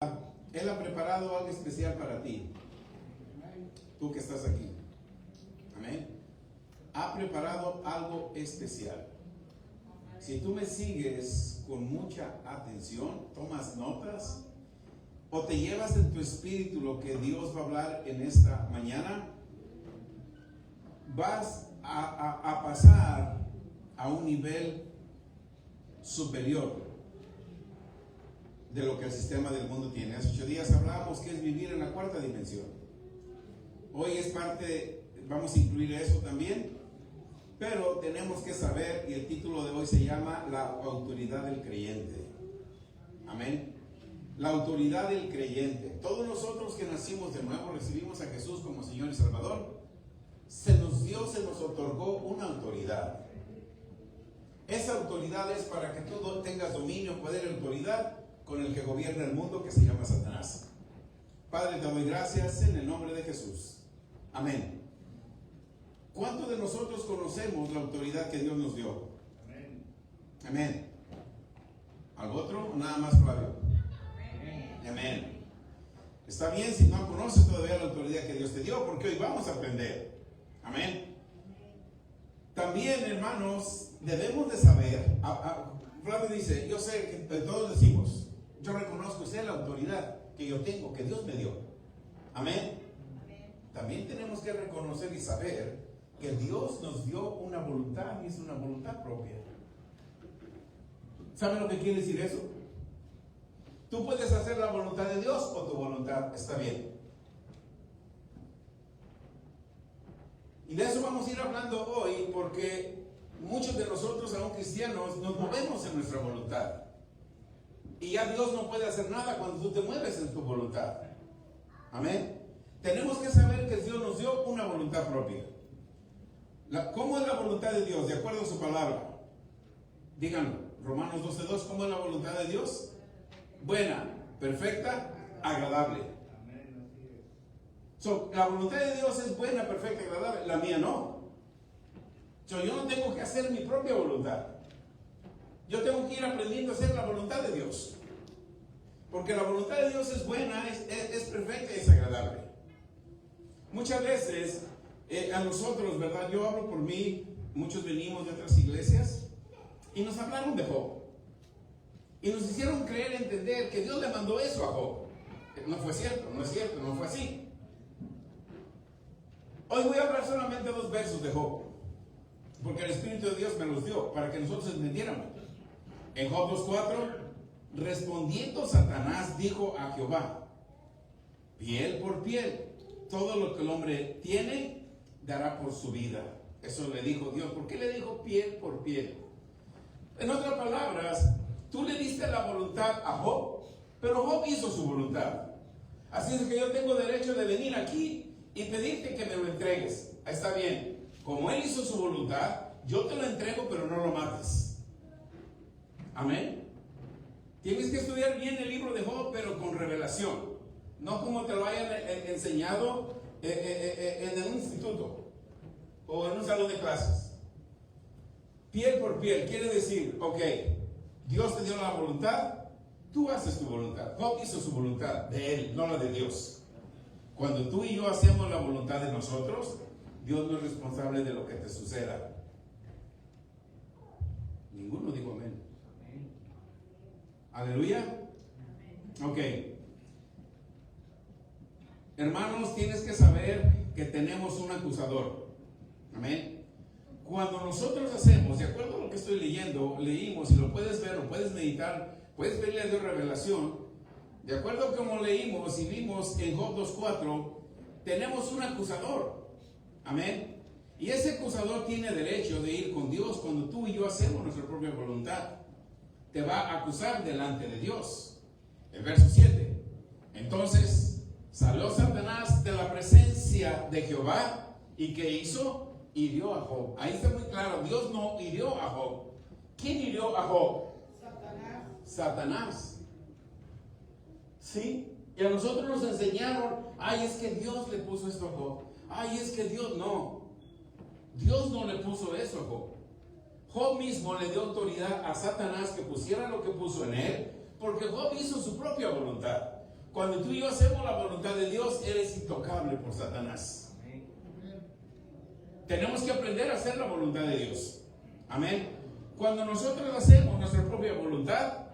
Él ha preparado algo especial para ti. Tú que estás aquí. Amén. Ha preparado algo especial. Si tú me sigues con mucha atención, tomas notas, o te llevas en tu espíritu lo que Dios va a hablar en esta mañana, vas a pasar a un nivel superior de lo que el sistema del mundo tiene. Hace 8 días hablábamos que es vivir en la cuarta dimensión. Hoy es parte, vamos a incluir eso también, pero tenemos que saber, y el título de hoy se llama La autoridad del creyente. Amén. La autoridad del creyente. Todos nosotros que nacimos de nuevo, recibimos a Jesús como Señor y Salvador, se nos otorgó una autoridad. Esa autoridad es para que tú tengas dominio, poder y autoridad con el que gobierna el mundo, que se llama Satanás. Padre, te doy gracias en el nombre de Jesús. Amén. ¿Cuántos de nosotros conocemos la autoridad que Dios nos dio? Amén. Amén. ¿Algo otro? Nada más, Flavio. Amén. Amén. Está bien si no conoces todavía la autoridad que Dios te dio, porque hoy vamos a aprender. Amén. También, hermanos, debemos de saber. Flavio dice, yo sé que todos decimos, yo reconozco esa la autoridad que yo tengo, que Dios me dio. Amén. También tenemos que reconocer y saber que Dios nos dio una voluntad, y es una voluntad propia. ¿Saben lo que quiere decir eso? Tú puedes hacer la voluntad de Dios o tu voluntad está bien. Y de eso vamos a ir hablando hoy, porque muchos de nosotros, aún cristianos, nos movemos en nuestra voluntad. Y ya Dios no puede hacer nada cuando tú te mueves en tu voluntad. Amén. Tenemos que saber que Dios nos dio una voluntad propia. ¿Cómo es la voluntad de Dios? De acuerdo a su palabra. Díganlo. Romanos 12:2. ¿Cómo es la voluntad de Dios? Buena, perfecta, agradable. La voluntad de Dios es buena, perfecta, agradable. La mía no. Yo no tengo que hacer mi propia voluntad. Yo tengo que ir aprendiendo a hacer la voluntad de Dios. Porque la voluntad de Dios es buena, es perfecta y es agradable. Muchas veces a nosotros, ¿verdad? Yo hablo por mí, muchos venimos de otras iglesias y nos hablaron de Job. Y nos hicieron creer, entender que Dios le mandó eso a Job. No fue cierto, no es cierto, no fue así. Hoy voy a hablar solamente 2 versos de Job, porque el Espíritu de Dios me los dio para que nosotros entendiéramos. En Job 2:4, respondiendo Satanás dijo a Jehová, piel por piel, todo lo que el hombre tiene dará por su vida. Eso le dijo Dios. ¿Por qué le dijo piel por piel? En otras palabras, tú le diste la voluntad a Job, pero Job hizo su voluntad. Así es que yo tengo derecho de venir aquí y pedirte que me lo entregues. Ahí está bien. Como él hizo su voluntad, yo te lo entrego, pero no lo mates. Amén. Tienes que estudiar bien el libro de Job, pero con revelación. No como te lo hayan enseñado en un instituto o en un salón de clases. Piel por piel quiere decir, ok, Dios te dio la voluntad, tú haces tu voluntad. Job hizo su voluntad de él, no la de Dios. Cuando tú y yo hacemos la voluntad de nosotros, Dios no es responsable de lo que te suceda. Ninguno dijo amén. Aleluya. Ok. Hermanos, tienes que saber que tenemos un acusador. Amén. Cuando nosotros hacemos, de acuerdo a lo que estoy leyendo, leímos, y lo puedes ver, lo puedes meditar, puedes verle de revelación. De acuerdo a como leímos y vimos en Job 2:4, tenemos un acusador. Amén. Y ese acusador tiene derecho de ir con Dios cuando tú y yo hacemos nuestra propia voluntad. Te va a acusar delante de Dios. El verso 7. Entonces salió Satanás de la presencia de Jehová. ¿Y qué hizo? Hirió a Job. Ahí está muy claro. Dios no hirió a Job. ¿Quién hirió a Job? Satanás. ¿Sí? Y a nosotros nos enseñaron, ay, es que Dios le puso esto a Job. Ay, es que Dios no. Dios no le puso eso a Job. Job mismo le dio autoridad a Satanás que pusiera lo que puso en él, porque Job hizo su propia voluntad. Cuando tú y yo hacemos la voluntad de Dios, eres intocable por Satanás. Tenemos que aprender a hacer la voluntad de Dios. Amén. Cuando nosotros hacemos nuestra propia voluntad,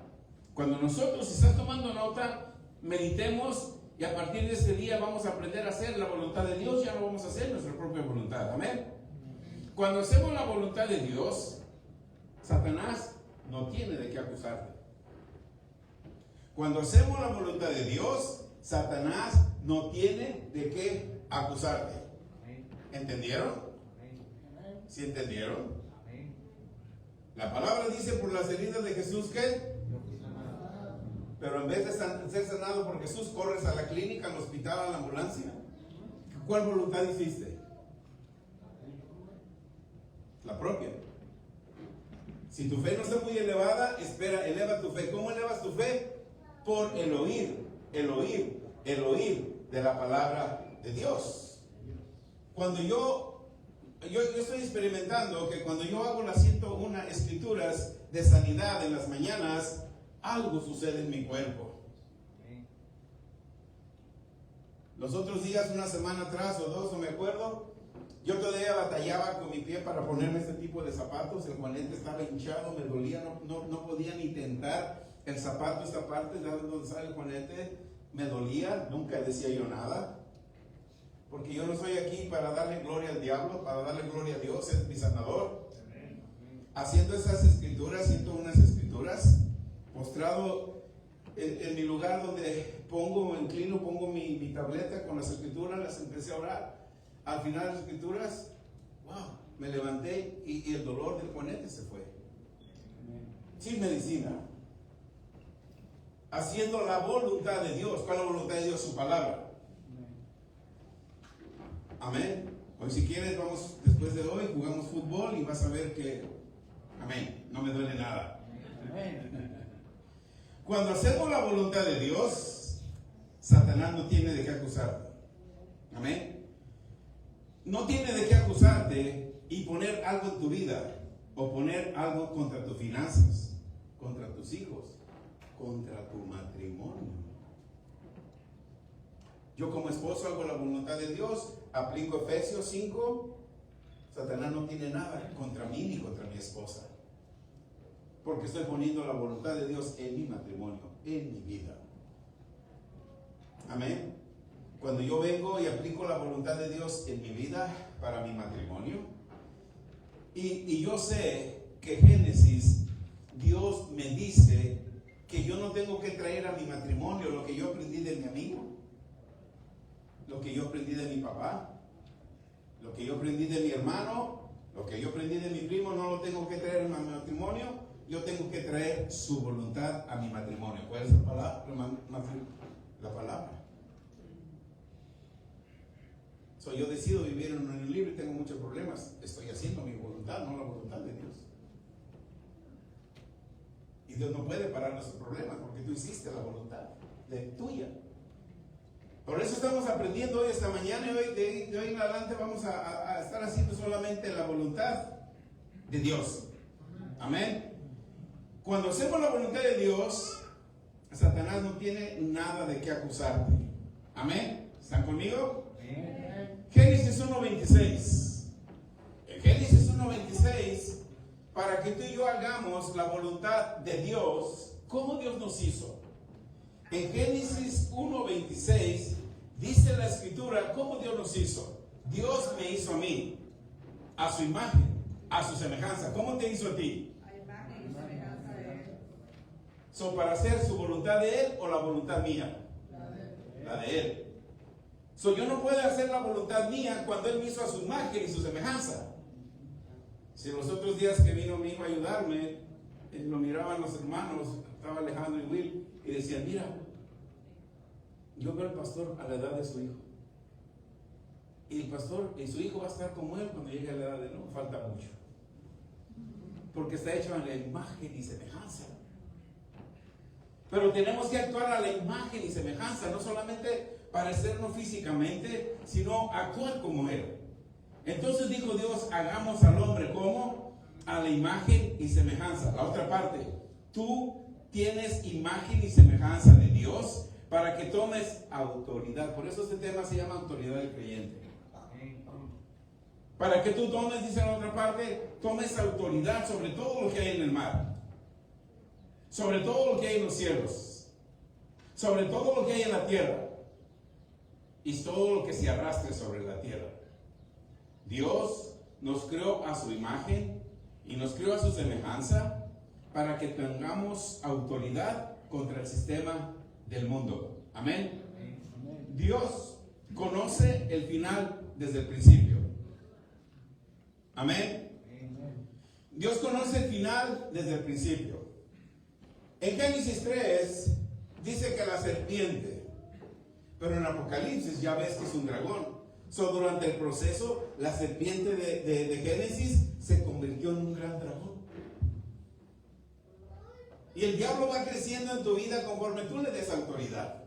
cuando nosotros, si estás tomando nota, meditemos y a partir de ese día vamos a aprender a hacer la voluntad de Dios, ya no vamos a hacer nuestra propia voluntad. Amén. Cuando hacemos la voluntad de Dios, Satanás no tiene de qué acusarte. Cuando hacemos la voluntad de Dios, Satanás no tiene de qué acusarte. ¿Entendieron? ¿Sí entendieron? La palabra dice por las heridas de Jesús que, pero en vez de ser sanado por Jesús, corres a la clínica, al hospital, a la ambulancia. ¿Cuál voluntad hiciste? La propia. Si tu fe no está muy elevada, eleva tu fe. ¿Cómo elevas tu fe? Por el oír de la palabra de Dios. Cuando yo estoy experimentando que cuando yo hago las 101 escrituras de sanidad en las mañanas, algo sucede en mi cuerpo. Los otros días, una semana atrás o dos, no me acuerdo, yo todavía batallaba con mi pie para ponerme este tipo de zapatos. El juanete estaba hinchado, me dolía, no podía ni tentar el zapato, esta parte de donde sale el juanete, me dolía, nunca decía yo nada. Porque yo no estoy aquí para darle gloria al diablo, para darle gloria a Dios, es mi sanador. Haciendo esas escrituras, 101 escrituras, postrado en mi lugar donde me inclino, pongo mi tableta con las escrituras, las empecé a orar. Al final de las escrituras, wow, me levanté y el dolor del juanete se fue. Sin medicina. Haciendo la voluntad de Dios. ¿Cuál es la voluntad de Dios? Su palabra. Amén. Hoy si quieres, vamos después de hoy, jugamos fútbol y vas a ver que, amén, no me duele nada. Cuando hacemos la voluntad de Dios, Satanás no tiene de qué acusarte. Amén. No tiene de qué acusarte y poner algo en tu vida o poner algo contra tus finanzas, contra tus hijos, contra tu matrimonio. Yo como esposo hago la voluntad de Dios, aplico Efesios 5. Satanás no tiene nada contra mí ni contra mi esposa, porque estoy poniendo la voluntad de Dios en mi matrimonio, en mi vida. Amén. Cuando yo vengo y aplico la voluntad de Dios en mi vida para mi matrimonio, y yo sé que Génesis, Dios me dice que yo no tengo que traer a mi matrimonio lo que yo aprendí de mi amigo, lo que yo aprendí de mi papá, lo que yo aprendí de mi hermano, lo que yo aprendí de mi primo, no lo tengo que traer a mi matrimonio. Yo tengo que traer su voluntad a mi matrimonio. ¿Cuál es la palabra? La palabra. Yo decido vivir en un libre y tengo muchos problemas. Estoy haciendo mi voluntad, no la voluntad de Dios. Y Dios no puede parar nuestros problemas porque tú hiciste la voluntad tuya. Por eso estamos aprendiendo hoy, esta mañana, y hoy, de hoy en adelante vamos a estar haciendo solamente la voluntad de Dios. Amén. Cuando hacemos la voluntad de Dios, Satanás no tiene nada de qué acusarte. Amén. ¿Están conmigo? Génesis 1:26. En Génesis 1:26, para que tú y yo hagamos la voluntad de Dios, ¿cómo Dios nos hizo? En Génesis 1:26 dice la escritura cómo Dios nos hizo. Dios me hizo a mí, a su imagen, a su semejanza. ¿Cómo te hizo a ti? A imagen y semejanza de Él. ¿Para hacer su voluntad de Él o la voluntad mía? La de Él. Yo no puedo hacer la voluntad mía cuando Él me hizo a su imagen y su semejanza. Si los otros días que vino mi hijo a ayudarme, lo miraban los hermanos, estaba Alejandro y Will, y decían, mira, yo veo al pastor a la edad de su hijo. Y el pastor y su hijo va a estar como él cuando llegue a la edad de no, falta mucho. Porque está hecho a la imagen y semejanza. Pero tenemos que actuar a la imagen y semejanza, no solamente parecernos físicamente, sino actuar como Él. Entonces dijo Dios, hagamos al hombre como a la imagen y semejanza. La otra parte, tú tienes imagen y semejanza de Dios, para que tomes autoridad. Por eso este tema se llama autoridad del creyente. Para que tú tomes, dice en la otra parte, tomes autoridad sobre todo lo que hay en el mar, sobre todo lo que hay en los cielos, sobre todo lo que hay en la tierra y todo lo que se arrastre sobre la tierra. Dios nos creó a su imagen y nos creó a su semejanza para que tengamos autoridad contra el sistema del mundo. Amén. Dios conoce el final desde el principio. Amén. Dios conoce el final desde el principio. En Génesis 3 dice que la serpiente, pero en Apocalipsis ya ves que es un dragón. Durante el proceso, la serpiente de Génesis se convirtió en un gran dragón. Y el diablo va creciendo en tu vida conforme tú le des autoridad.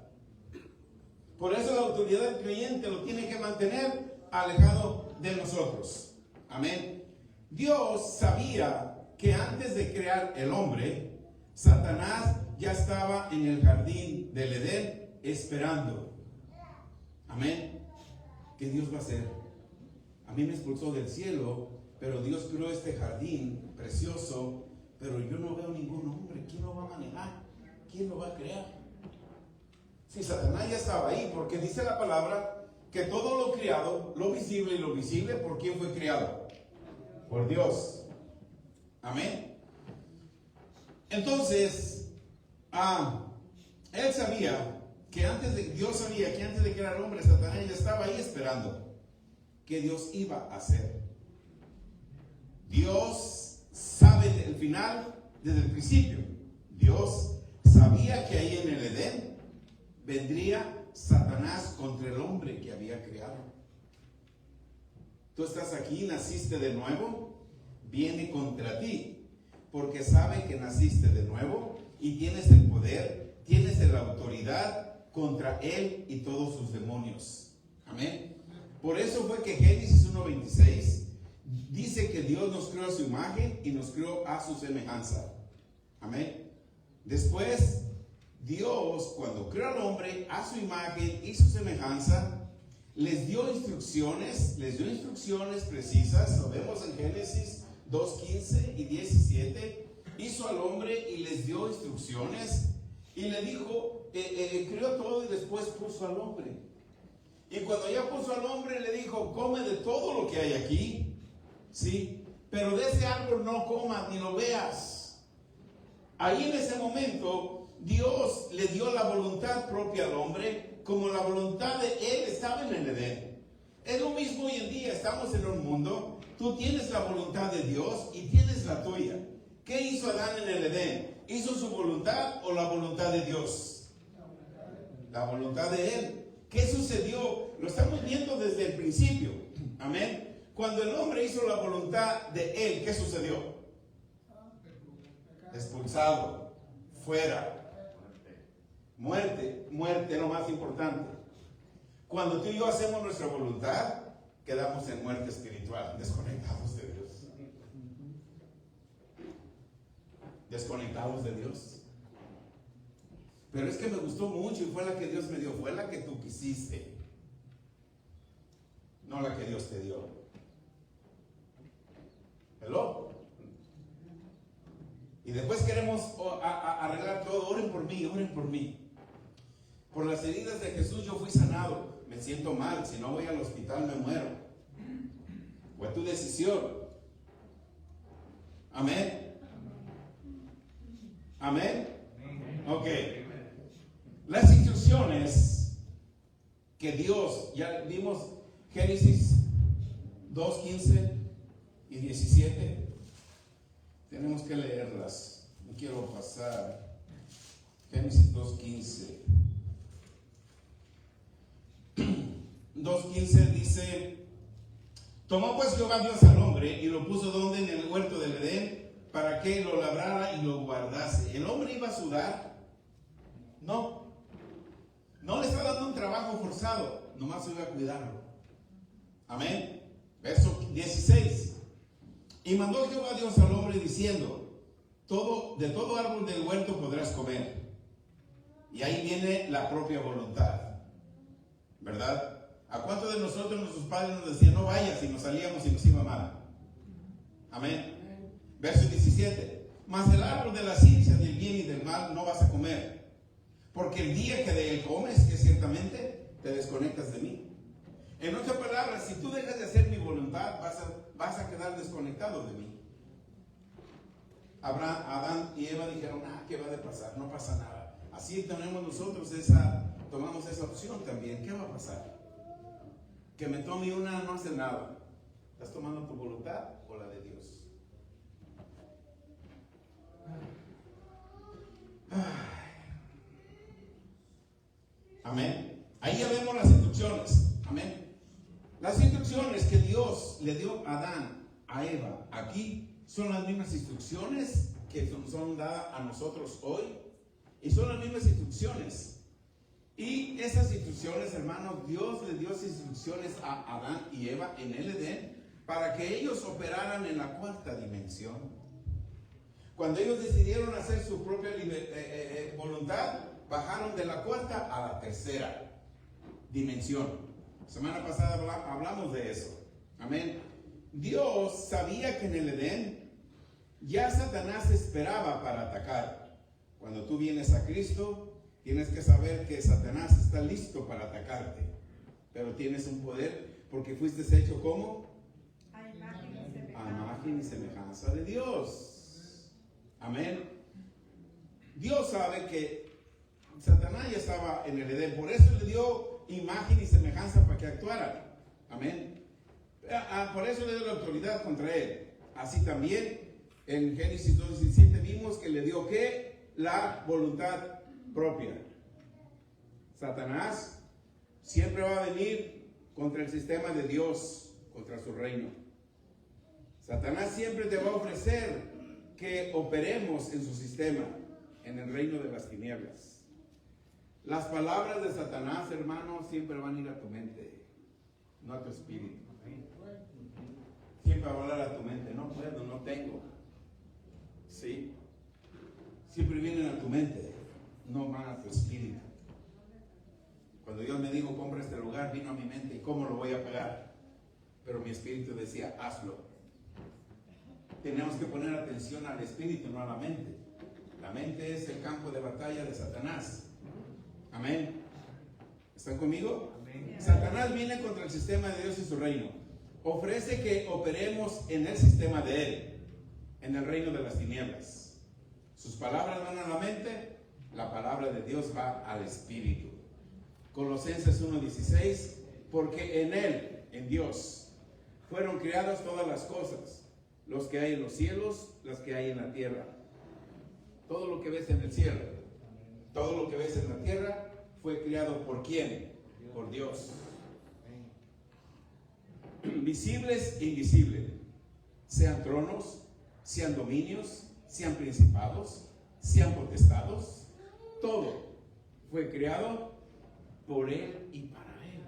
Por eso la autoridad del creyente lo tiene que mantener alejado de nosotros. Amén. Dios sabía que antes de crear el hombre, Satanás ya estaba en el jardín del Edén esperando. Amén. ¿Qué Dios va a hacer? A mí me expulsó del cielo, pero Dios creó este jardín precioso, pero yo no veo ningún hombre. ¿Quién lo va a manejar? ¿Quién lo va a crear? Si Satanás ya estaba ahí, porque dice la palabra que todo lo creado, lo visible y lo visible, ¿por quién fue creado? Por Dios. Amén. Entonces, él sabía que Dios sabía que antes de crear al hombre, Satanás ya estaba ahí esperando que Dios iba a hacer. Dios sabe el final desde el principio. Dios sabía que ahí en el Edén vendría Satanás contra el hombre que había creado. Tú estás aquí, naciste de nuevo, viene contra ti, porque sabe que naciste de nuevo y tienes el poder, tienes la autoridad contra él y todos sus demonios. Amén. Por eso fue que Génesis 1:26 dice que Dios nos creó a su imagen y nos creó a su semejanza. Amén. Después, Dios, cuando creó al hombre a su imagen y su semejanza, les dio instrucciones precisas. Lo vemos en Génesis 2:15 y 17. Hizo al hombre y les dio instrucciones y le dijo, creó todo y después puso al hombre. Y cuando ya puso al hombre le dijo, come de todo lo que hay aquí, sí, pero de ese árbol no comas ni lo veas. Ahí en ese momento Dios le dio la voluntad propia al hombre, como la voluntad de él estaba en el Edén. Es lo mismo hoy en día, estamos en un mundo, tú tienes la voluntad de Dios y tienes la tuya. ¿Qué hizo Adán en el Edén? ¿Hizo su voluntad o la voluntad de Dios? La voluntad de él. ¿Qué sucedió? Lo estamos viendo desde el principio. Amén. Cuando el hombre hizo la voluntad de él, ¿qué sucedió? Expulsado, fuera. Muerte es lo más importante. Cuando tú y yo hacemos nuestra voluntad, quedamos en muerte espiritual, desconectados de Dios. Desconectados de Dios. Pero es que me gustó mucho y fue la que Dios me dio, fue la que tú quisiste, no la que Dios te dio. ¿Hello? Y después queremos arreglar todo. Oren por mí, oren por mí. Por las heridas de Jesús yo fui sanado. Me siento mal, si no voy al hospital me muero. Fue tu decisión. Amén. Amén. Ok. Las instrucciones que Dios, ya vimos Génesis 2:15 y 17. Tenemos que leerlas. No quiero pasar. Génesis 2:15. 2:15 dice: tomó pues Jehová Dios al hombre y lo puso donde, en el huerto del Edén, para que lo labrara y lo guardase. ¿El hombre iba a sudar? No le está dando un trabajo forzado, nomás iba a cuidarlo. Amén. Verso 16. Y mandó Jehová Dios al hombre diciendo: de todo árbol del huerto podrás comer, Y ahí viene la propia voluntad, ¿verdad? ¿A cuántos de nosotros nuestros padres nos decían no vayas y nos salíamos y nos iba mal? Amén. Verso 17. Mas el árbol de la ciencia del bien y del mal no vas a comer, porque el día que de él comes, que ciertamente te desconectas de mí. En otras palabras, si tú dejas de hacer mi voluntad, vas a quedar desconectado de mí. Adán y Eva dijeron, ¿qué va a pasar? No pasa nada. Así tenemos nosotros tomamos esa opción también. ¿Qué va a pasar? Que me tome una no hace nada. ¿Estás tomando tu voluntad o la de Dios? Amén. Ahí ya vemos las instrucciones. Amén. Las instrucciones que Dios le dio a Adán, a Eva, aquí son las mismas instrucciones que son dadas a nosotros hoy. Y son las mismas instrucciones. Y esas instrucciones, hermanos, Dios le dio esas instrucciones a Adán y Eva en el Edén para que ellos operaran en la cuarta dimensión. Cuando ellos decidieron hacer su propia voluntad, bajaron de la cuarta a la tercera dimensión. Semana pasada hablamos de eso. Amén. Dios sabía que en el Edén ya Satanás esperaba para atacar. Cuando tú vienes a Cristo, tienes que saber que Satanás está listo para atacarte. Pero tienes un poder porque fuiste hecho como a imagen y semejanza de Dios. Amén. Dios sabe que Satanás ya estaba en el Edén, por eso le dio imagen y semejanza para que actuara. Amén. Por eso le dio la autoridad contra él. Así también en Génesis 2:17 vimos que le dio ¿qué? La voluntad propia. Satanás siempre va a venir contra el sistema de Dios, contra su reino. Satanás siempre te va a ofrecer que operemos en su sistema, en el reino de las tinieblas. Las palabras de Satanás, hermanos, siempre van a ir a tu mente, no a tu espíritu. Siempre va a hablar a tu mente, no puedo, no tengo. ¿Sí? Siempre vienen a tu mente, no van a tu espíritu. Cuando Dios me dijo, compra este lugar, vino a mi mente, ¿y cómo lo voy a pagar? Pero mi espíritu decía, hazlo. Tenemos que poner atención al espíritu, no a la mente. La mente es el campo de batalla de Satanás. Amén. ¿Están conmigo? Amén. Satanás viene contra el sistema de Dios y su reino. Ofrece que operemos en el sistema de él, en el reino de las tinieblas. Sus palabras van a la mente, la palabra de Dios va al espíritu. Colosenses 1:16, porque en él, en Dios, fueron creadas todas las cosas, los que hay en los cielos, las que hay en la tierra. Todo lo que ves en el cielo, todo lo que ves en la tierra, fue creado ¿por quién? Por Dios. Visibles e invisibles, sean tronos, sean dominios, sean principados, sean potestados, todo fue creado por él y para él.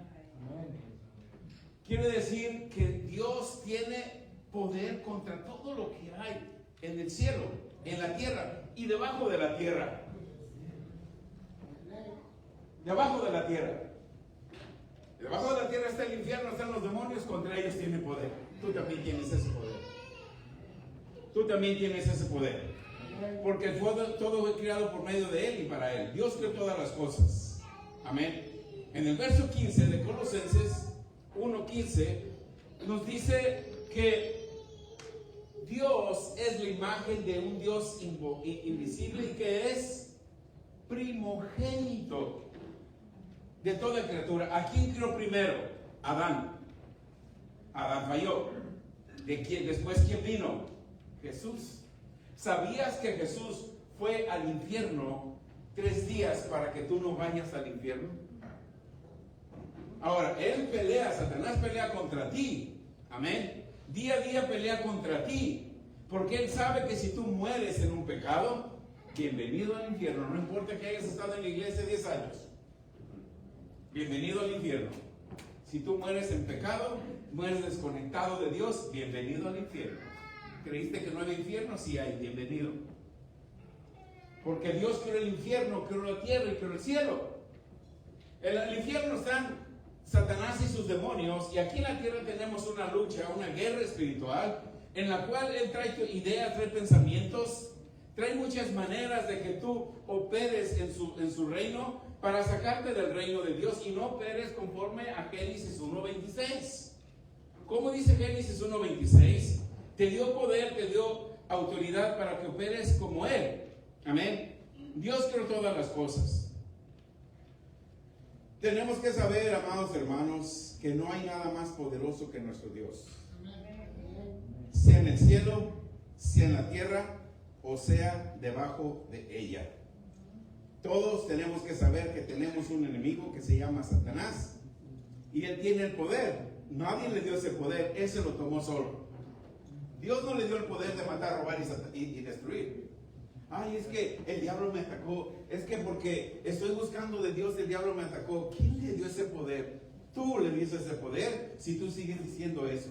Quiere decir que Dios tiene poder contra todo lo que hay en el cielo, en la tierra y debajo de la tierra. Debajo de la tierra. Debajo de la tierra está el infierno, están los demonios, contra ellos tiene poder. Tú también tienes ese poder. Tú también tienes ese poder. Porque todo fue creado por medio de él y para él. Dios creó todas las cosas. Amén. En el verso 15 de Colosenses 1:15 nos dice que Dios es la imagen de un Dios invisible y que es primogénito de toda criatura. ¿A quién creó primero? Adán. Adán falló. Después quién vino? Jesús. ¿Sabías que Jesús fue al infierno 3 días para que tú no vayas al infierno? Ahora, él pelea, Satanás pelea contra ti. Amén. Día a día pelea contra ti. Porque él sabe que si tú mueres en un pecado, bienvenido al infierno. No importa que hayas estado en la iglesia 10 años. Bienvenido al infierno. Si tú mueres en pecado, mueres desconectado de Dios, bienvenido al infierno. ¿Creíste que no había infierno? Sí hay, bienvenido. Porque Dios creó el infierno, creó la tierra y creó el cielo. En el infierno están Satanás y sus demonios, y aquí en la tierra tenemos una lucha, una guerra espiritual, en la cual él trae ideas, trae pensamientos, trae muchas maneras de que tú operes en su reino para sacarte del reino de Dios y no operes conforme a Génesis 1:26. ¿Cómo dice Génesis 1:26? Te dio poder, te dio autoridad para que operes como Él. Amén. Dios creó todas las cosas. Tenemos que saber, amados hermanos, que no hay nada más poderoso que nuestro Dios. Sea en el cielo, sea en la tierra, o sea debajo de ella. Todos tenemos que saber que tenemos un enemigo que se llama Satanás. Y él tiene el poder. Nadie le dio ese poder, él se lo tomó solo. Dios no le dio el poder de matar, robar y destruir. Ay, es que el diablo me atacó. Es que porque estoy buscando de Dios, el diablo me atacó. ¿Quién le dio ese poder? Tú le diste ese poder. Si tú sigues diciendo eso,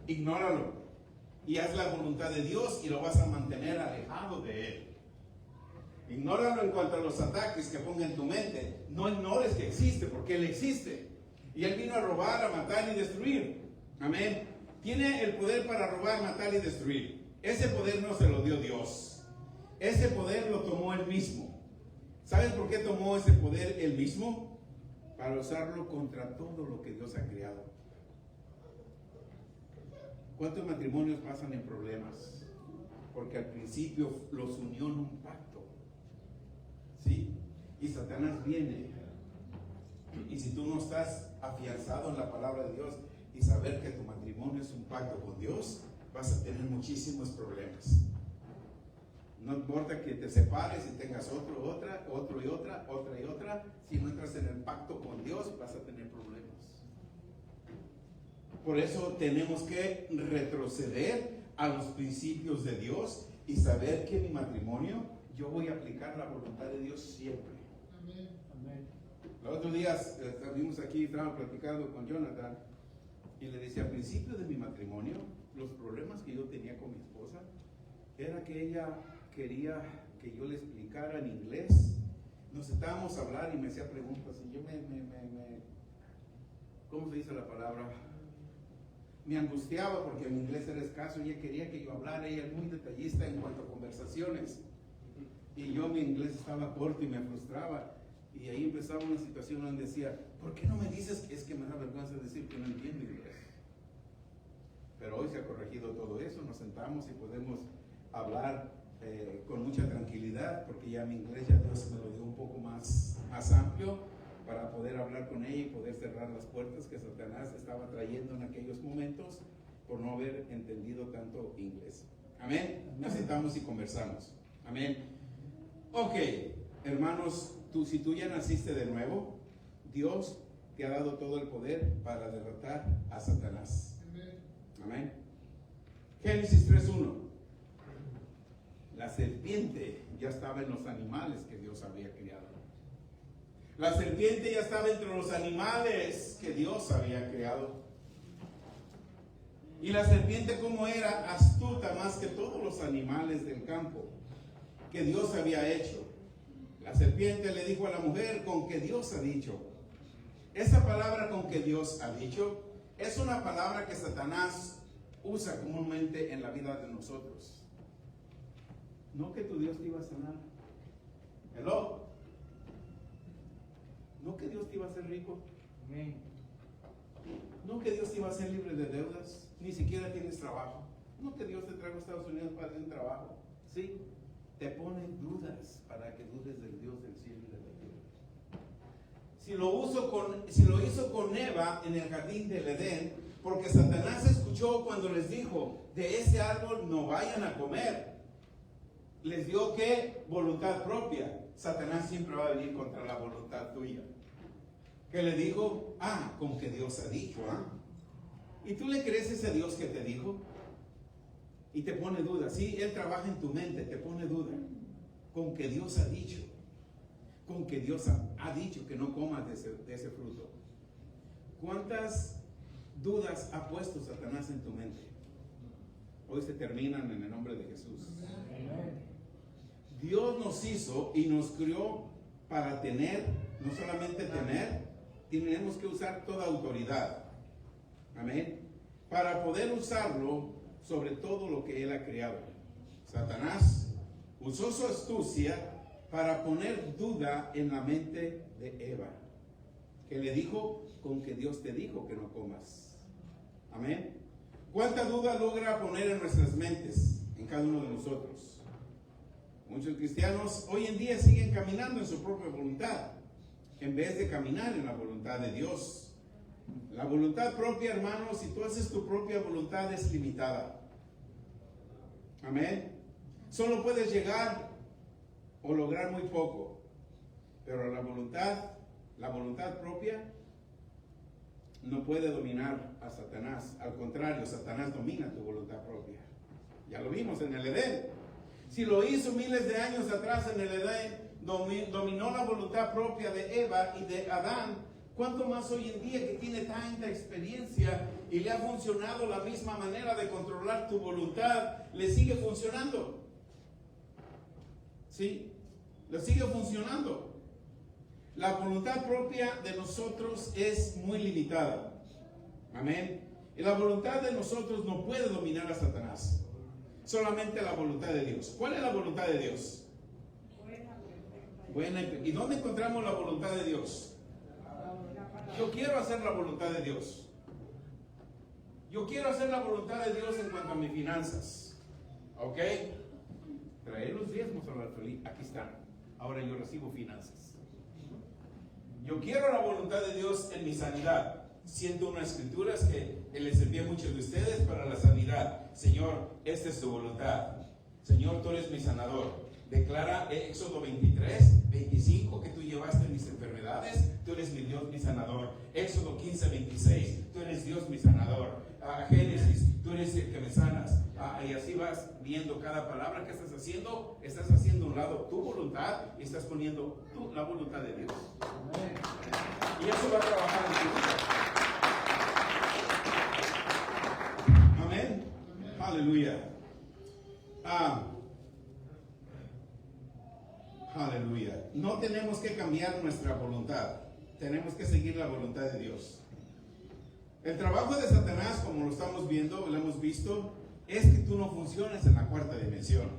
ignóralo y haz la voluntad de Dios y lo vas a mantener alejado de Él. Ignóralo en cuanto a los ataques que ponga en tu mente. No ignores que existe, porque Él existe. Y Él vino a robar, a matar y destruir. Amén. Tiene el poder para robar, matar y destruir. Ese poder no se lo dio Dios. Ese poder lo tomó Él mismo. ¿Sabes por qué tomó ese poder Él mismo? Para usarlo contra todo lo que Dios ha creado. ¿Cuántos matrimonios pasan en problemas? Porque al principio los unió en un pacto. ¿Sí? Y Satanás viene. Y si tú no estás afianzado en la palabra de Dios y saber que tu matrimonio es un pacto con Dios, vas a tener muchísimos problemas. No importa que te separes y tengas otro y otra. Si no entras en el pacto con Dios, vas a tener problemas. Por eso tenemos que retroceder a los principios de Dios y saber que en mi matrimonio yo voy a aplicar la voluntad de Dios siempre. Amén. Amén. Los otros días estuvimos aquí, estábamos platicando con Jonathan y le decía, al principio de mi matrimonio, los problemas que yo tenía con mi esposa era que ella quería que yo le explicara en inglés. Nos sentábamos a hablar y me hacía preguntas y yo ¿cómo se dice la palabra? Me angustiaba porque mi inglés era escaso y ella quería que yo hablara. Ella es muy detallista en cuanto a conversaciones y yo mi inglés estaba corto y me frustraba. Y ahí empezaba una situación donde decía, ¿por qué no me dices? Es que me da vergüenza decir que no entiendo inglés. Pero hoy se ha corregido todo eso, nos sentamos y podemos hablar con mucha tranquilidad, porque ya mi inglés ya Dios me lo dio un poco más amplio para poder hablar con ella y poder cerrar las puertas que Satanás estaba trayendo en aquellos momentos por no haber entendido tanto inglés. Amén. Nos sentamos y conversamos. Amén. Ok, hermanos, si tú ya naciste de nuevo, Dios te ha dado todo el poder para derrotar a Satanás. Amén. Génesis 3:1. La serpiente ya estaba en los animales que Dios había creado. La serpiente ya estaba entre los animales que Dios había creado. Y la serpiente, como era astuta más que todos los animales del campo que Dios había hecho. La serpiente le dijo a la mujer, con que Dios ha dicho. Esa palabra, con que Dios ha dicho, es una palabra que Satanás usa comúnmente en la vida de nosotros. No que tu Dios te iba a sanar. Hello. No que Dios te iba a hacer rico. Amén. No que Dios te iba a hacer libre de deudas. Ni siquiera tienes trabajo. No que Dios te trajo a Estados Unidos para tener trabajo. Sí. Te pone dudas para que dudes del Dios del cielo y de la tierra. Si lo hizo con Eva en el jardín del Edén, porque Satanás escuchó cuando les dijo, de ese árbol no vayan a comer. Les dio ¿qué? Voluntad propia. Satanás siempre va a venir contra la voluntad tuya. Que le dijo, con que Dios ha dicho, ¿Y tú le crees a ese Dios que te dijo? Y te pone duda. Sí, Él trabaja en tu mente, te pone duda. Con que Dios ha dicho. Con que Dios ha dicho que no comas de ese fruto. ¿Cuántas dudas ha puesto Satanás en tu mente? Hoy se terminan en el nombre de Jesús. Dios nos hizo y nos crió para tener, no solamente tener, tenemos que usar toda autoridad. Amén. Para poder usarlo sobre todo lo que Él ha creado. Satanás usó su astucia para poner duda en la mente de Eva, que le dijo: con que Dios te dijo que no comas. Amén. ¿Cuánta duda logra poner en nuestras mentes, en cada uno de nosotros? Muchos cristianos hoy en día siguen caminando en su propia voluntad, en vez de caminar en la voluntad de Dios. La voluntad propia, hermanos, si tú haces tu propia voluntad, es limitada. Amén. Solo puedes llegar o lograr muy poco, pero la voluntad propia no puede dominar a Satanás. Al contrario, Satanás domina tu voluntad propia. Ya lo vimos en el Edén. Si lo hizo miles de años atrás en el Edén, dominó la voluntad propia de Eva y de Adán, ¿cuánto más hoy en día que tiene tanta experiencia y le ha funcionado la misma manera de controlar tu voluntad, le sigue funcionando? ¿Sí? Le sigue funcionando. La voluntad propia de nosotros es muy limitada. Amén. Y la voluntad de nosotros no puede dominar a Satanás. Solamente la voluntad de Dios. ¿Cuál es la voluntad de Dios? Buena. ¿Y dónde encontramos la voluntad de Dios? Yo quiero hacer la voluntad de Dios. Yo quiero hacer la voluntad de Dios en cuanto a mis finanzas. ¿Ok? Traer los diezmos a la feliz. Aquí están. Ahora yo recibo finanzas. Yo quiero la voluntad de Dios en mi sanidad. Siento unas escrituras que les envié a muchos de ustedes para la sanidad. Señor, esta es tu voluntad. Señor, tú eres mi sanador. Declara Éxodo 23, 25 que tú llevaste mis enfermedades. Tú eres mi Dios, mi sanador. Éxodo 15, 26, tú eres Dios, mi sanador. Génesis, tú eres el que me sanas. Y así vas viendo cada palabra que estás haciendo. Estás haciendo a un lado tu voluntad y estás poniendo la voluntad de Dios. Y eso va a trabajar en tu vida. Amén. Aleluya. Aleluya. No tenemos que cambiar nuestra voluntad. Tenemos que seguir la voluntad de Dios. El trabajo de Satanás, como lo estamos viendo, lo hemos visto, es que tú no funciones en la cuarta dimensión.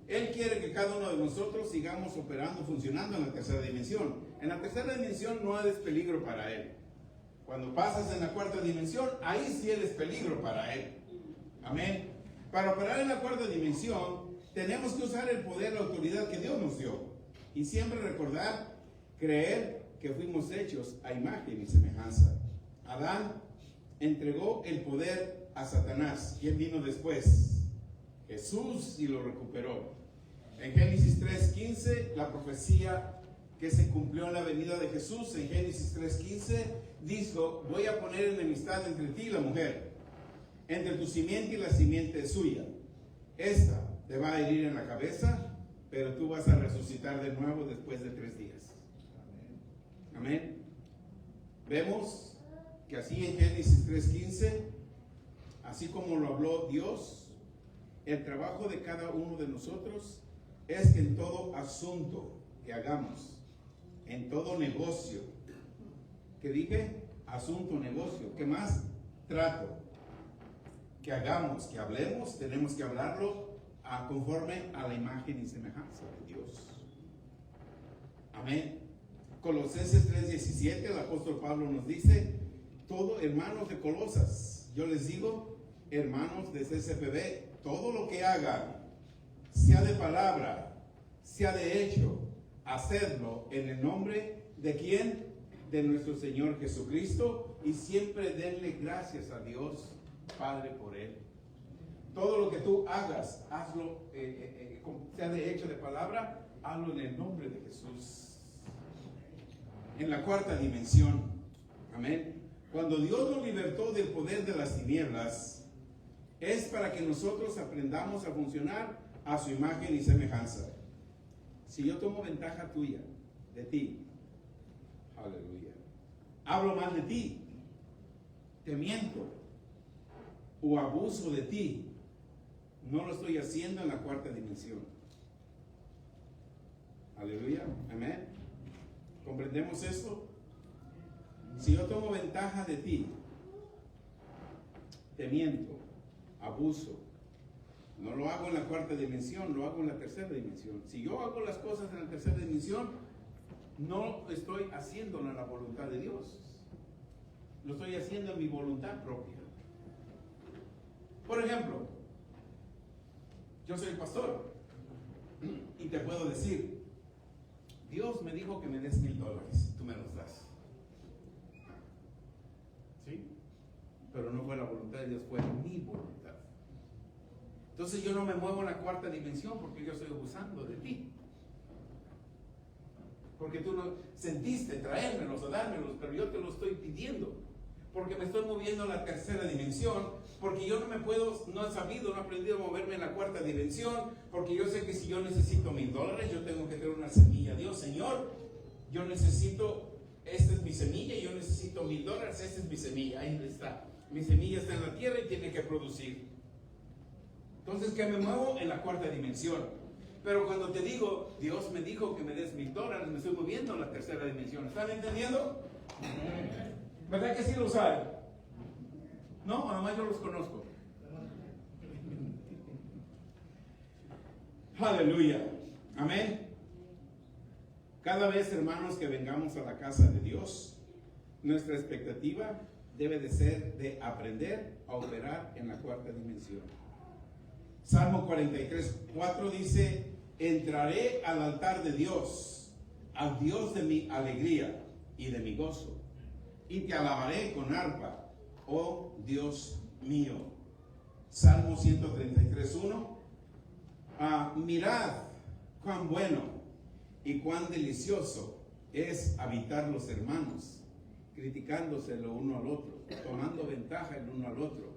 Él quiere que cada uno de nosotros sigamos operando, funcionando en la tercera dimensión. En la tercera dimensión no eres peligro para Él. Cuando pasas en la cuarta dimensión, ahí sí eres peligro para Él. Amén. Para operar en la cuarta dimensión, tenemos que usar el poder, la autoridad que Dios nos dio. Y siempre recordar, creer que fuimos hechos a imagen y semejanza. Adán entregó el poder a Satanás. ¿Quién vino después? Jesús, y lo recuperó. En Génesis 3:15, la profecía que se cumplió en la venida de Jesús, en Génesis 3:15, dijo: voy a poner enemistad entre ti y la mujer, entre tu simiente y la simiente suya. Esta te va a herir en la cabeza, pero tú vas a resucitar de nuevo después de 3 días. Amén. Vemos que así en Génesis 3:15, así como lo habló Dios, el trabajo de cada uno de nosotros es que en todo asunto que hagamos, en todo negocio, que dije, asunto, negocio, ¿qué más? Trato, que hagamos, que hablemos, tenemos que hablarlo conforme a la imagen y semejanza de Dios. Amén. Colosenses 3:17, el apóstol Pablo nos dice: todo, hermanos de Colosas, yo les digo, hermanos de CCPB, todo lo que hagan, sea de palabra, sea de hecho, hacedlo en el nombre de ¿quién? De nuestro Señor Jesucristo, y siempre denle gracias a Dios Padre por Él. Todo lo que tú hagas, hazlo, sea de hecho, de palabra, hazlo en el nombre de Jesús. En la cuarta dimensión, amén. Cuando Dios nos libertó del poder de las tinieblas, es para que nosotros aprendamos a funcionar a su imagen y semejanza. Si yo tomo ventaja tuya, de ti, aleluya, hablo mal de ti, te miento o abuso de ti, no lo estoy haciendo en la cuarta dimensión. Aleluya, amén. ¿Comprendemos esto? Si yo tomo ventaja de ti, te miento, abuso, no lo hago en la cuarta dimensión, lo hago en la tercera dimensión. Si yo hago las cosas en la tercera dimensión, no estoy haciéndolo en la voluntad de Dios, lo estoy haciendo en mi voluntad propia. Por ejemplo, yo soy pastor y te puedo decir, Dios me dijo que me des $1,000, tú me los das. ¿Sí? Pero no fue la voluntad de Dios, fue mi voluntad. Entonces yo no me muevo en la cuarta dimensión porque yo estoy abusando de ti. Porque tú no sentiste traérmelos o dármelos, pero yo te lo estoy pidiendo. Porque me estoy moviendo en la tercera dimensión, porque yo no he sabido, no he aprendido a moverme en la cuarta dimensión, porque yo sé que si yo necesito $1,000, yo tengo que tener una semilla. Dios, Señor, yo necesito, esta es mi semilla, yo necesito $1,000, esta es mi semilla, ahí está. Mi semilla está en la tierra y tiene que producir. Entonces, que me muevo en la cuarta dimensión. Pero cuando te digo, Dios me dijo que me des $1,000, me estoy moviendo en la tercera dimensión. ¿Están entendiendo? ¿Verdad que sí lo saben? No, además yo los conozco. Aleluya. Amén. Cada vez, hermanos, que vengamos a la casa de Dios, nuestra expectativa debe de ser de aprender a operar en la cuarta dimensión. Salmo 43:4 dice: entraré al altar de Dios, al Dios de mi alegría y de mi gozo, y te alabaré con arpa, oh Dios mío. Salmo 133:1. Mirad cuán bueno y cuán delicioso es habitar los hermanos, criticándose el uno al otro, tomando ventaja el uno al otro.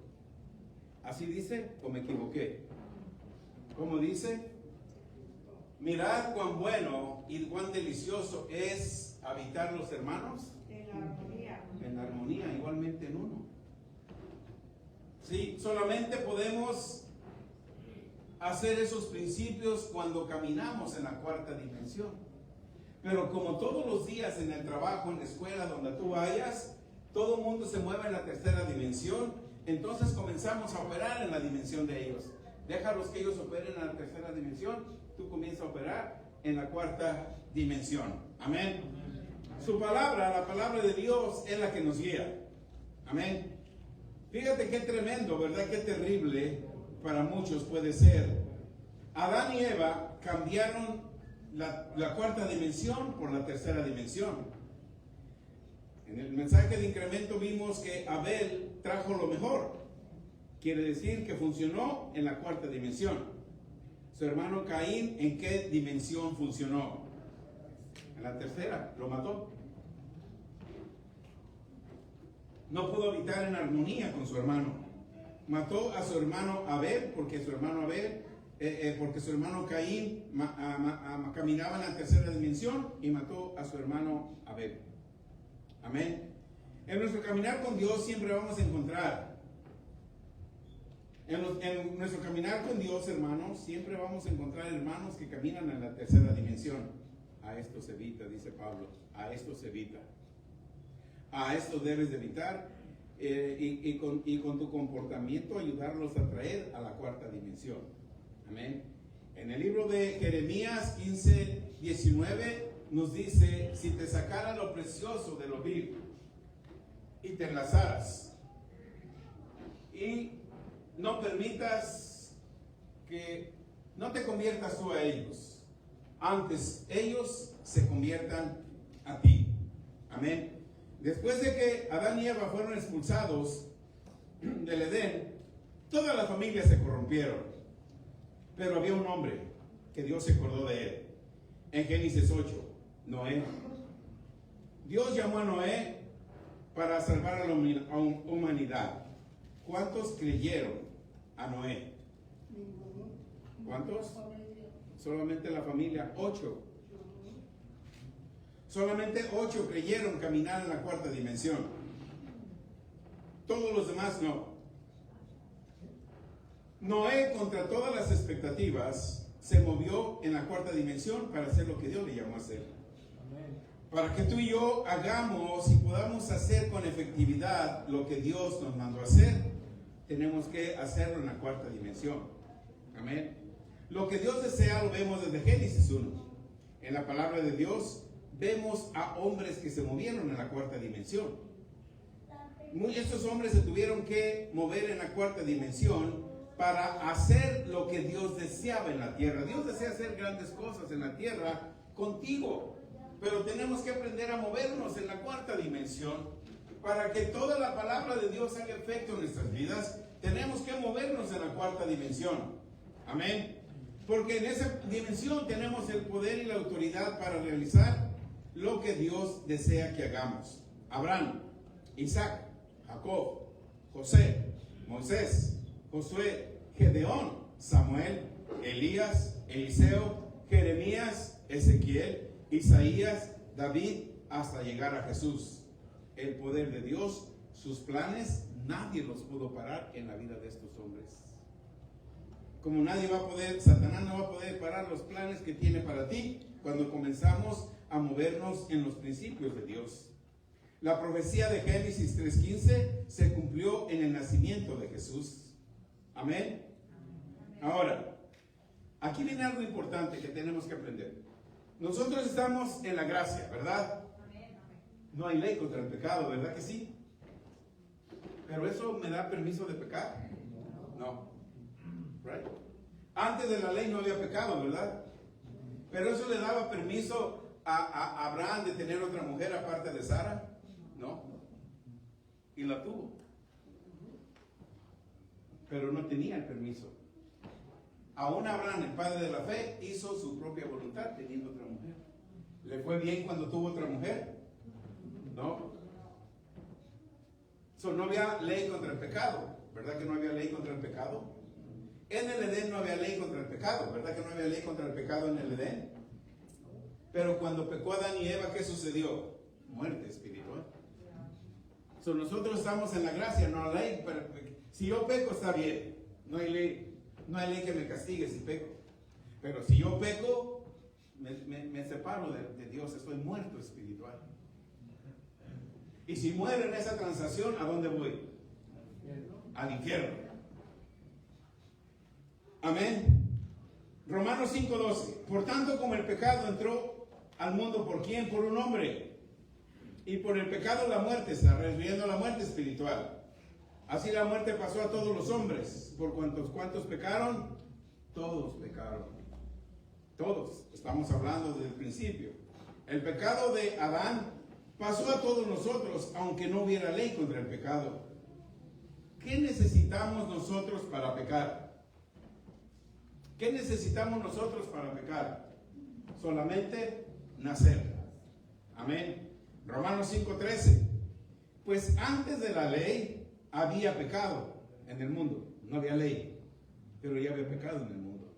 ¿Así dice o me equivoqué? ¿Cómo dice? Mirad cuán bueno y cuán delicioso es habitar los hermanos en armonía, igualmente en uno. Sí, solamente podemos hacer esos principios cuando caminamos en la cuarta dimensión. Pero como todos los días en el trabajo, en la escuela, donde tú vayas, todo el mundo se mueve en la tercera dimensión, entonces comenzamos a operar en la dimensión de ellos. Déjalos que ellos operen en la tercera dimensión, tú comienzas a operar en la cuarta dimensión. Amén. Su palabra, la palabra de Dios, es la que nos guía. Amén. Fíjate qué tremendo, ¿verdad? Qué terrible para muchos puede ser. Adán y Eva cambiaron la cuarta dimensión por la tercera dimensión. En el mensaje de incremento vimos que Abel trajo lo mejor. Quiere decir que funcionó en la cuarta dimensión. Su hermano Caín, ¿en qué dimensión funcionó? En la tercera, lo mató. No pudo habitar en armonía con su hermano. Mató a su hermano Abel porque su hermano Caín caminaba en la tercera dimensión y mató a su hermano Abel. Amén. En nuestro caminar con Dios siempre vamos a encontrar. En nuestro caminar con Dios, hermanos, siempre vamos a encontrar hermanos que caminan en la tercera dimensión. A esto se evita, dice Pablo. A esto se evita. A esto debes de evitar y con tu comportamiento ayudarlos a traer a la cuarta dimensión. Amén. En el libro de Jeremías 15:19 nos dice: si te sacara lo precioso de lo vil y te enlazaras, y no permitas que no te conviertas tú a ellos, antes ellos se conviertan a ti. Amén. Después de que Adán y Eva fueron expulsados del Edén, toda la familia se corrompieron. Pero había un hombre que Dios se acordó de él. En Génesis 8, Noé. Dios llamó a Noé para salvar a la humanidad. ¿Cuántos creyeron a Noé? ¿Cuántos? Solamente la familia, 8. Solamente 8 creyeron caminar en la cuarta dimensión. Todos los demás no. Noé, contra todas las expectativas, se movió en la cuarta dimensión para hacer lo que Dios le llamó a hacer. Para que tú y yo hagamos y podamos hacer con efectividad lo que Dios nos mandó a hacer, tenemos que hacerlo en la cuarta dimensión. Amén. Lo que Dios desea lo vemos desde Génesis 1. En la palabra de Dios vemos a hombres que se movieron en la cuarta dimensión. Estos hombres se tuvieron que mover en la cuarta dimensión para hacer lo que Dios deseaba en la tierra. Dios desea hacer grandes cosas en la tierra contigo, pero tenemos que aprender a movernos en la cuarta dimensión para que toda la palabra de Dios haga efecto en nuestras vidas. Tenemos que movernos en la cuarta dimensión. Amén. Porque en esa dimensión tenemos el poder y la autoridad para realizar lo que Dios desea que hagamos. Abraham, Isaac, Jacob, José, Moisés, Josué, Gedeón, Samuel, Elías, Eliseo, Jeremías, Ezequiel, Isaías, David, hasta llegar a Jesús. El poder de Dios, sus planes, nadie los pudo parar en la vida de estos hombres. Como nadie va a poder, Satanás no va a poder parar los planes que tiene para ti cuando comenzamos a movernos en los principios de Dios. La profecía de Génesis 3:15 se cumplió en el nacimiento de Jesús. Amén. Ahora, aquí viene algo importante que tenemos que aprender. Nosotros estamos en la gracia, ¿verdad? No hay ley contra el pecado, ¿verdad que sí? ¿Pero eso me da permiso de pecar? No. Right? Antes de la ley no había pecado, ¿verdad? Pero eso le daba permiso a Abraham de tener otra mujer aparte de Sara. No. Y la tuvo. Pero no tenía el permiso. Aún Abraham, el padre de la fe, hizo su propia voluntad teniendo otra mujer. ¿Le fue bien cuando tuvo otra mujer? No. No había ley contra el pecado. ¿Verdad que no había ley contra el pecado? En el Edén no había ley contra el pecado. ¿Verdad que no había ley contra el pecado en el Edén? Pero cuando pecó Adán y Eva, ¿qué sucedió? Muerte espiritual. Nosotros estamos en la gracia, no la ley. Pero si yo peco, está bien. No hay ley que me castigue si peco. Pero si yo peco, me separo de Dios. Estoy muerto espiritual. Y si muero en esa transacción, ¿a dónde voy? Al infierno. Amén. Romanos 5:12. Por tanto, como el pecado entró al mundo, ¿por quién? Por un hombre. Y por el pecado la muerte, está refiriendo a la muerte espiritual. Así la muerte pasó a todos los hombres. ¿Por cuántos pecaron? Todos pecaron. Todos. Estamos hablando desde el principio. El pecado de Adán pasó a todos nosotros, aunque no hubiera ley contra el pecado. ¿Qué necesitamos nosotros para pecar? ¿Qué necesitamos nosotros para pecar? Solamente nacer. Amén. Romanos 5:13. Pues antes de la ley había pecado en el mundo. No había ley, pero ya había pecado en el mundo.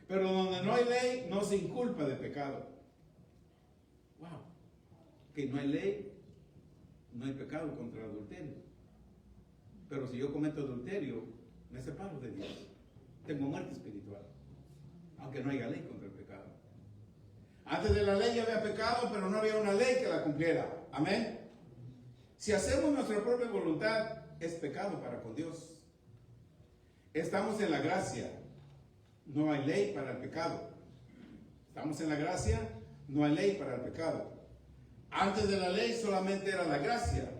Pero donde no hay ley, no se inculpa de pecado. Wow. Que no hay ley, no hay pecado contra el adulterio. Pero si yo cometo adulterio, me separo de Dios. Tengo muerte espiritual, aunque no haya ley contra el pecado. Antes de la ley ya había pecado, pero no había una ley que la cumpliera. Amén. Si hacemos nuestra propia voluntad, es pecado para con Dios. Estamos en la gracia, no hay ley para el pecado. Estamos en la gracia, no hay ley para el pecado. Antes de la ley solamente era la gracia,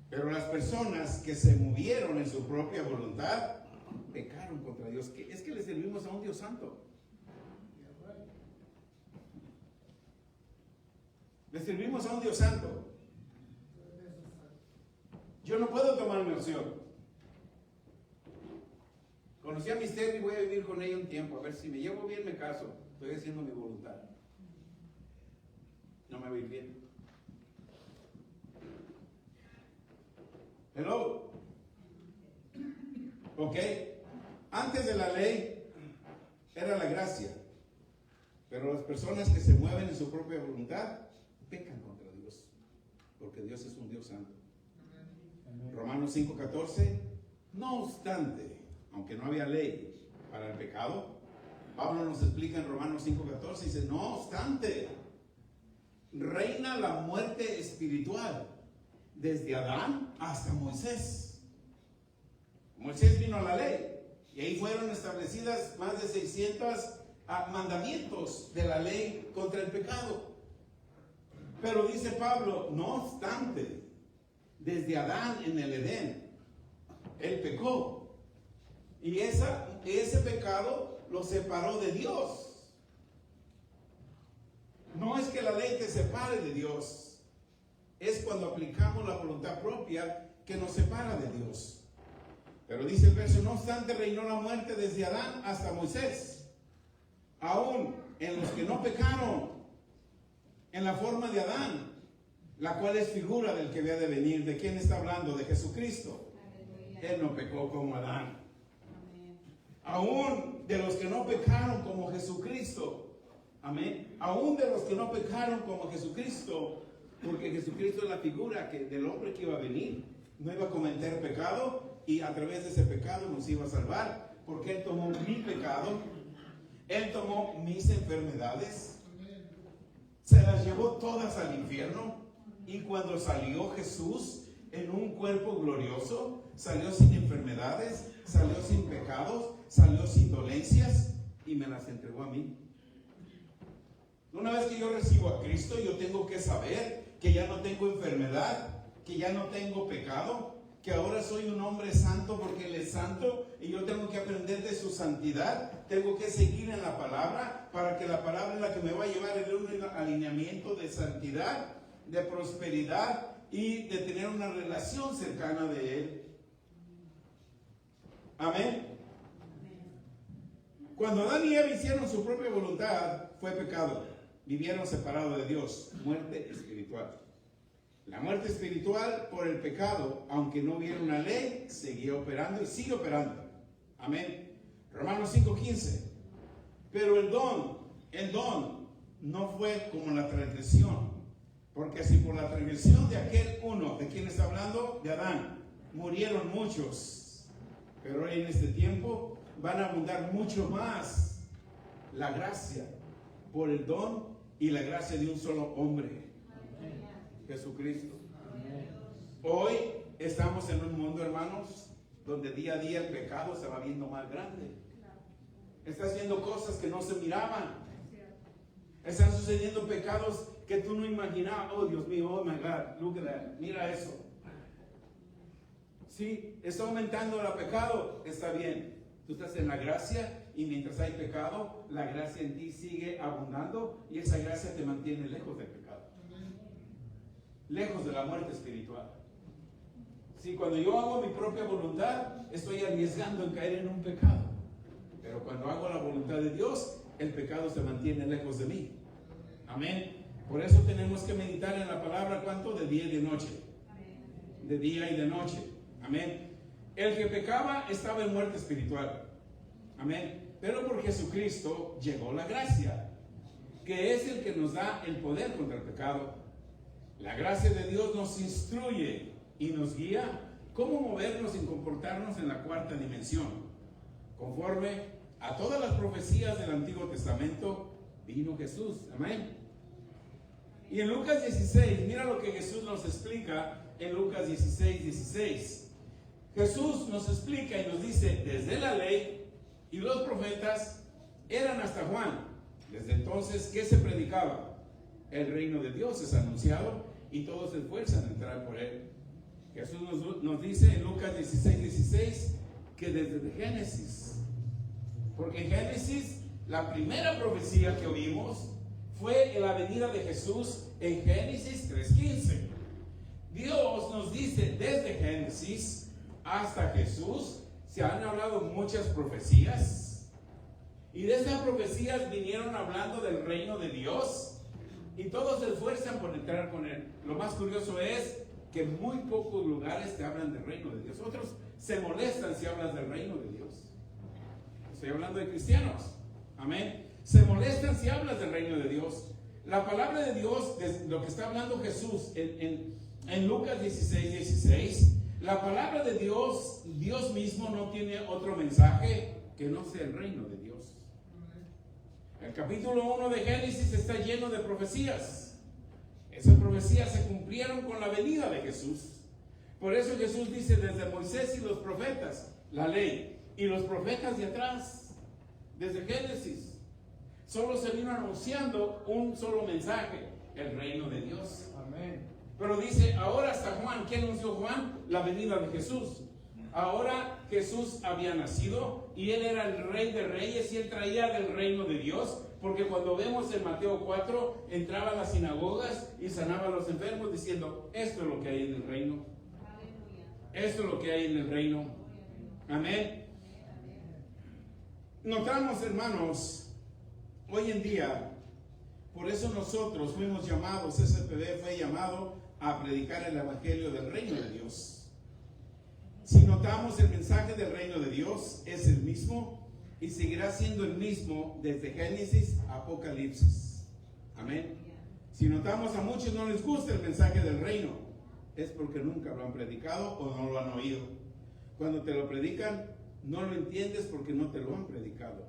pero las personas que se movieron en su propia voluntad pecaron contra Dios. Es que le servimos a un Dios santo. Le servimos a un Dios santo. Yo no puedo tomar mi opción. Conocí a Miss Terry y voy a vivir con ella un tiempo. A ver si me llevo bien, me caso. Estoy haciendo mi voluntad. No me voy bien. Hello. Ok. Antes de la ley era la gracia. Pero las personas que se mueven en su propia voluntad pecan contra Dios. Porque Dios es un Dios santo. Romanos 5:14. No obstante, aunque no había ley para el pecado, Pablo nos explica en Romanos 5:14, dice, no obstante, reina la muerte espiritual desde Adán hasta Moisés. Moisés vino a la ley y ahí fueron establecidas más de 600 mandamientos de la ley contra el pecado. Pero dice Pablo, no obstante, desde Adán en el Edén, él pecó. Y ese pecado lo separó de Dios. No es que la ley te separe de Dios, es cuando aplicamos la voluntad propia que nos separa de Dios. Pero dice el verso, no obstante reinó la muerte desde Adán hasta Moisés, aún en los que no pecaron, en la forma de Adán, la cual es figura del que había de venir. ¿De quién está hablando? De Jesucristo. Él no pecó como Adán. Aún de los que no pecaron como Jesucristo. Amén. Aún de los que no pecaron como Jesucristo, porque Jesucristo es la figura del hombre que iba a venir. No iba a cometer pecado y a través de ese pecado nos iba a salvar, porque Él tomó mi pecado, Él tomó mis enfermedades, se las llevó todas al infierno. Y cuando salió Jesús en un cuerpo glorioso, salió sin enfermedades, salió sin pecados, salió sin dolencias y me las entregó a mí. Una vez que yo recibo a Cristo, yo tengo que saber que ya no tengo enfermedad, que ya no tengo pecado, que ahora soy un hombre santo porque Él es santo y yo tengo que aprender de su santidad. Tengo que seguir en la palabra para que la palabra es la que me va a llevar en un alineamiento de santidad, de prosperidad y de tener una relación cercana de Él. Amén. Cuando Adán y Eva hicieron su propia voluntad, fue pecado. Vivieron separados de Dios, muerte espiritual. La muerte espiritual por el pecado, aunque no hubiera una ley, seguía operando y sigue operando. Amén. Romanos 5:15. Pero el don no fue como la transgresión. Porque si por la transgresión de aquel uno, ¿de quién está hablando? De Adán, murieron muchos. Pero hoy en este tiempo van a abundar mucho más la gracia por el don y la gracia de un solo hombre, Jesucristo. Hoy estamos en un mundo, hermanos, donde día a día el pecado se va viendo más grande. Estás viendo cosas que no se miraban. Están sucediendo pecados que tú no imaginabas. Oh, Dios mío, oh my God, look at that. Mira eso. Sí, está aumentando el pecado, está bien. Tú estás en la gracia y mientras hay pecado, la gracia en ti sigue abundando y esa gracia te mantiene lejos del pecado. Lejos de la muerte espiritual. Sí, cuando yo hago mi propia voluntad, estoy arriesgando en caer en un pecado. Pero cuando hago la voluntad de Dios, el pecado se mantiene lejos de mí. Amén. Por eso tenemos que meditar en la palabra, ¿cuánto? De día y de noche. De día y de noche. Amén. El que pecaba estaba en muerte espiritual. Amén. Pero por Jesucristo llegó la gracia, que es el que nos da el poder contra el pecado. La gracia de Dios nos instruye y nos guía cómo movernos y comportarnos en la cuarta dimensión. Conforme a todas las profecías del Antiguo Testamento, vino Jesús. Amén. Y en Lucas 16, mira lo que Jesús nos explica en Lucas 16:16. Jesús nos explica y nos dice, desde la ley y los profetas eran hasta Juan. Desde entonces, ¿qué se predicaba? El reino de Dios es anunciado y todos se esfuerzan en entrar por él. Jesús nos dice en Lucas 16:16 que desde Génesis, porque en Génesis la primera profecía que oímos fue la venida de Jesús en Génesis 3:15. Dios nos dice desde Génesis hasta Jesús se han hablado muchas profecías y de esas profecías vinieron hablando del reino de Dios y todos se esfuerzan por entrar con él. Lo más curioso es que en muy pocos lugares te hablan del reino de Dios. Otros se molestan si hablas del reino de Dios. Estoy hablando de cristianos. Amén. Se molestan si hablas del reino de Dios. La palabra de Dios, de lo que está hablando Jesús en Lucas 16:16, la palabra de Dios, Dios mismo no tiene otro mensaje que no sea el reino de Dios. El capítulo 1 de Génesis está lleno de profecías. Esas profecías se cumplieron con la venida de Jesús. Por eso Jesús dice desde Moisés y los profetas, la ley, y los profetas de atrás, desde Génesis, solo se vino anunciando un solo mensaje, el reino de Dios. Amén. Pero dice, ahora hasta Juan, ¿qué anunció Juan? La venida de Jesús. Ahora Jesús había nacido y él era el rey de reyes y él traía del reino de Dios, porque cuando vemos en Mateo 4, entraba a las sinagogas y sanaba a los enfermos diciendo, esto es lo que hay en el reino. Esto es lo que hay en el reino. Amén. Notamos, hermanos, hoy en día, por eso nosotros fuimos llamados, SPB fue llamado a predicar el evangelio del reino de Dios. Si notamos, el mensaje del reino de Dios es el mismo y seguirá siendo el mismo desde Génesis a Apocalipsis. Amén. Si notamos, a muchos no les gusta el mensaje del reino, es porque nunca lo han predicado o no lo han oído. Cuando te lo predican, no lo entiendes porque no te lo han predicado.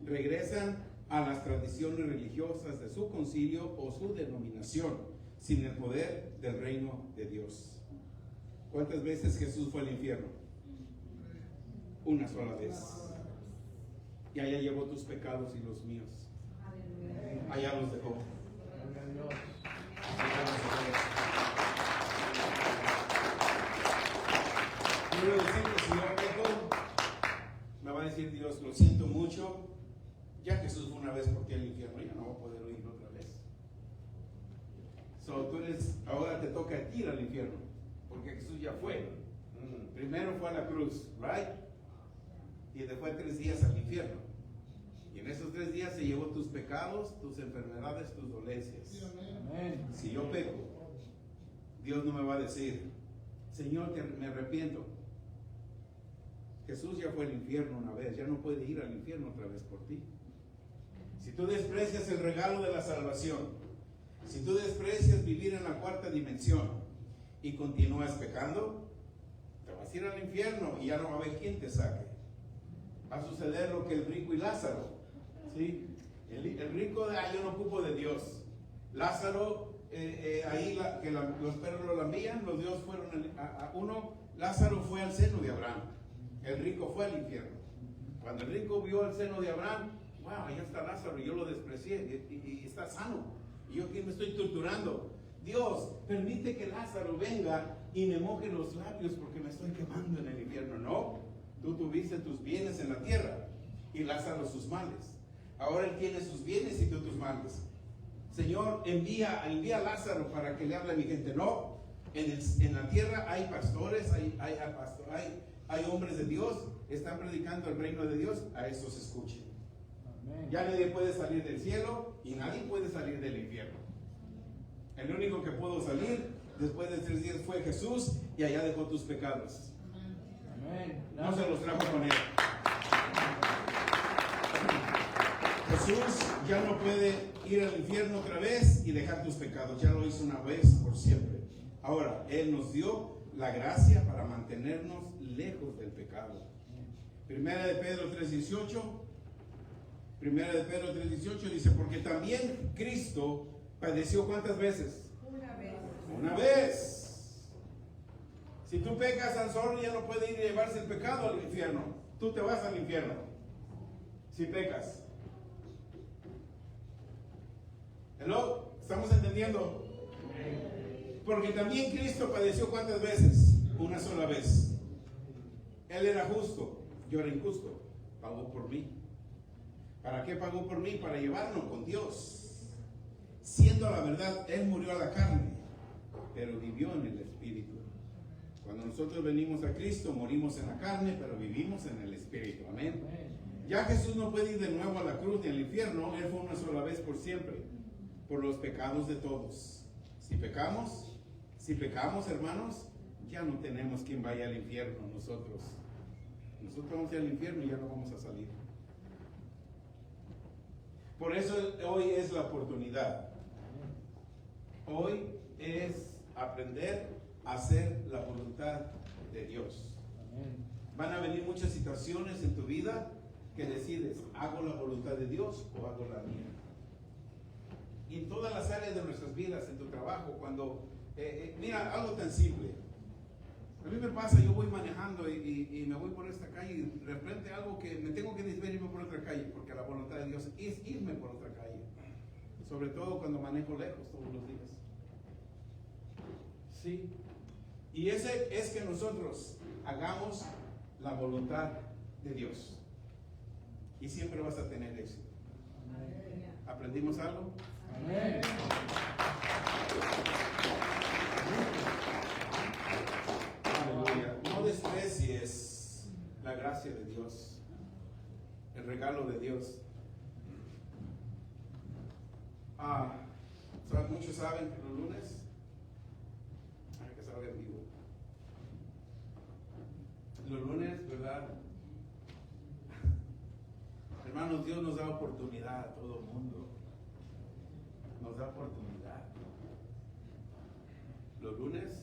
Regresan a las tradiciones religiosas de su concilio o su denominación, sin el poder del reino de Dios. ¿Cuántas veces Jesús fue al infierno? Una sola vez. Y allá llevó tus pecados y los míos. Allá los dejó. Quiero decirle, si yo peco, me va a decir Dios, lo siento mucho. Ya Jesús fue una vez por ti al infierno, ya no va a poder oírlo otra vez. Ahora te toca ir al infierno, porque Jesús ya fue. Primero fue a la cruz, right? Y después 3 días al infierno. Y en esos 3 días se llevó tus pecados, tus enfermedades, tus dolencias. Amén. Si yo peco, Dios no me va a decir, Señor, me arrepiento. Jesús ya fue al infierno una vez, ya no puede ir al infierno otra vez por ti. Si tú desprecias el regalo de la salvación, si tú desprecias vivir en la 4ª dimensión y continúas pecando, te vas a ir al infierno y ya no va a haber quien te saque. Va a suceder lo que el rico y Lázaro, ¿sí? El rico, yo no ocupo de Dios. Lázaro, los perros lo lambían, los dioses fueron Lázaro fue al seno de Abraham. El rico fue al infierno. Cuando el rico vio el seno de Abraham, wow, allá está Lázaro, y yo lo desprecié, y está sano. Y yo aquí me estoy torturando. Dios, permite que Lázaro venga y me moje los labios porque me estoy quemando en el infierno. No, tú tuviste tus bienes en la tierra y Lázaro sus males. Ahora él tiene sus bienes y tú tus males. Señor, envía a Lázaro para que le hable a mi gente. No, en la tierra hay pastores, hay hombres de Dios, están predicando el reino de Dios, a estos escuchen. Amén. Ya nadie puede salir del cielo y nadie puede salir del infierno. El único que pudo salir después de 3 días fue Jesús y allá dejó tus pecados. Amén. No se los trajo con él. Jesús ya no puede ir al infierno otra vez y dejar tus pecados. Ya lo hizo una vez por siempre. Ahora, Él nos dio la gracia para mantenernos lejos del pecado. Primera de Pedro 3:18. Primera de Pedro 3:18 dice, porque también Cristo padeció ¿cuántas veces? Una vez. Si tú pecas, Sansón ya no puede ir y llevarse el pecado al infierno. Tú te vas al infierno si pecas. ¿Hello? ¿Estamos entendiendo? Porque también Cristo padeció ¿cuántas veces? Una sola vez. Él era justo, yo era injusto. Pagó por mí. ¿Para qué pagó por mí? Para llevarnos con Dios. Siendo la verdad, Él murió a la carne, pero vivió en el Espíritu. Cuando nosotros venimos a Cristo, morimos en la carne, pero vivimos en el Espíritu. Amén. Ya Jesús no puede ir de nuevo a la cruz ni al infierno. Él fue una sola vez por siempre, por los pecados de todos. Si pecamos, hermanos, ya no tenemos quien vaya al infierno nosotros. Nosotros vamos a ir al infierno y ya no vamos a salir. Por eso hoy es la oportunidad. Hoy es aprender a hacer la voluntad de Dios. Van a venir muchas situaciones en tu vida que decides, ¿hago la voluntad de Dios o hago la mía? Y en todas las áreas de nuestras vidas, en tu trabajo, cuando, mira, algo tan simple. A mí me pasa, yo voy manejando y me voy por esta calle y de repente algo que me tengo que desviarme por otra calle, porque la voluntad de Dios es irme por otra calle. Sobre todo cuando manejo lejos todos los días. Sí. Y ese es que nosotros hagamos la voluntad de Dios. Y siempre vas a tener éxito. ¿Aprendimos algo? Amén. Aleluya. No desprecies la gracia de Dios, el regalo de Dios. Muchos saben que los lunes hay que salga en vivo. Los lunes, ¿verdad? Hermanos, Dios nos da oportunidad a todo el mundo. Nos da oportunidad. Los lunes